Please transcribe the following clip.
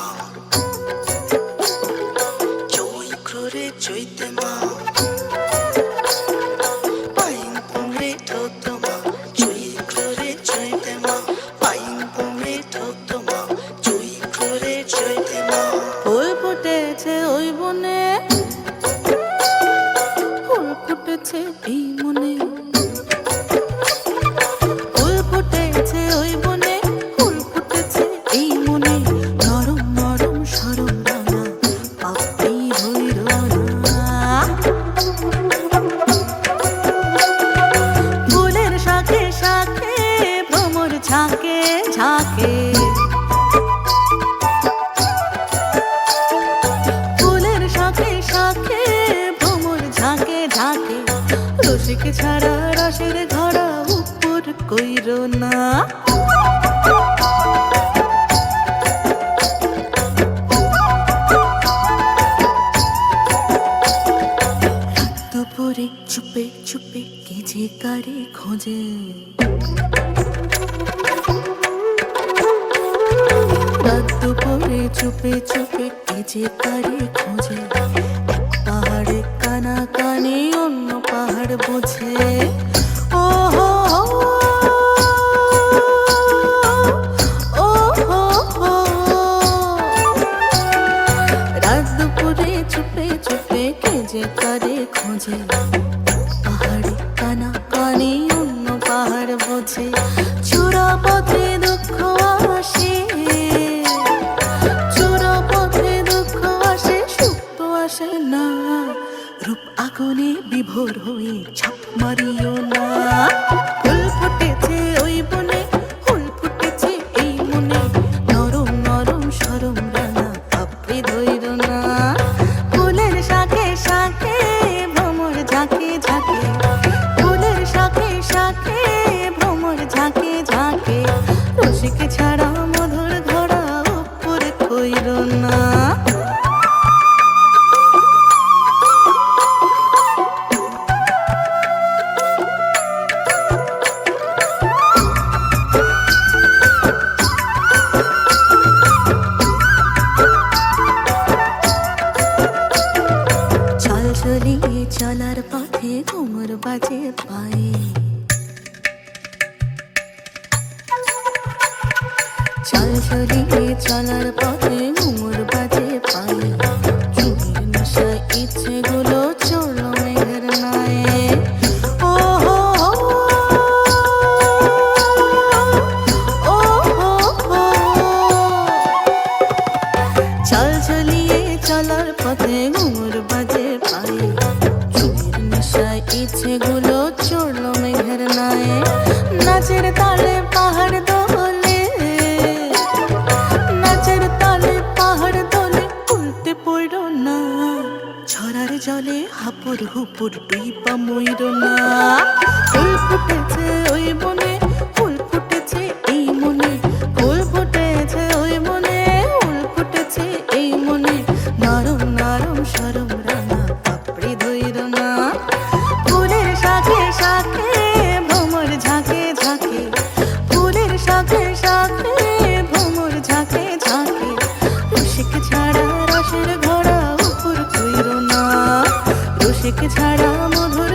মা চৈক্রে চৈতে মা পাইং পুংরে ঠোঁট মা চৈক্রে চৈতে মা পাইং পুংরে ঠোঁট মা চৈক্রে চৈতে মা ফুল ফুটেছে ওই বনে ফুল ফুটেছে এই মনে ফুল ফুটেছে ওই বনে ফুল ফুটেছে এই মনে নরম নরম সরম রাঙা পাপড়ি ধইর না ফুলের শাখে শাখে ভ্রমর ঝাঁকে ঝাঁকে রসিক ছাড়া রসের ঘড়া উপর কইর না দুপুরে চুপে চুপে কে যে কারে খোঁজে রাত দুপুরে চুপে চুপে কে যে কারে খোঁজে পাহাড়ে কানা কানে অন্য পাহাড় বোঝে ও হো ও হো হো রাত দুপুরে চুপে চুপে কে যে কারে খোঁজে পাহাড়ে কানা কানে অন্য পাহাড় বোঝে চূড়া পথে দুঃখ আসে চূড়া পথে দুঃখ আসে সুখ তো আসে না রূপ আগুনে বিভোর হয়ে ছাপ মারিও না ফুল ফুটেছে ওই বনে ফুল ফুটেছে এই মনে নরম নরম সরম রাঙা পাপড়ি ধইর না ফুলের শাখে শাখে ভ্রমর ঝাঁকে ঝাঁকে ফুলের শাখে শাখে ভ্রমর ঝাঁকে ঝাঁকে রসিক ছাড়া মধুর ঘোড়া উপর কইর না চলিয়ে চলার পথে ঘুমর বাজে পায়ে চলিয়ে চলার পথে ঘুমর বাজে পায়ে চুরির নেশায় ইচ্ছে গুলো চড়ল মেঘের নায়ে ও হো ও হো হো চলিয়ে চলার পথে ঘুমর বাজে পায়ে চুরির নেশায় ইচ্ছে গুলো চড়ল মেঘের নায়ে নাচের তালে পাহাড় দোলে নাচের তালে পাহাড় দোলে উল্টে পড়ল না ছড়ার জলে হাপুর হুপুর ডুইবা মইর না ফুল ফুটেছে ওই বনে ফুল ফুটেছে এই মনে ফুল ফুটেছে ওই মনে ফুল ফুটেছে এই মনে নরম নরম সরম রাঙা পাপড়ি ধইর না ফুলের শাখে শাখে ভ্রমর ঝাঁকে ঝাঁকে ফুলের শাখে শাখে ভ্রমর ঝাঁকে ঝাঁকে রসিক ছাড়া রসের ঘোড়া উপর কইর না রসিক ছাড়া মধুর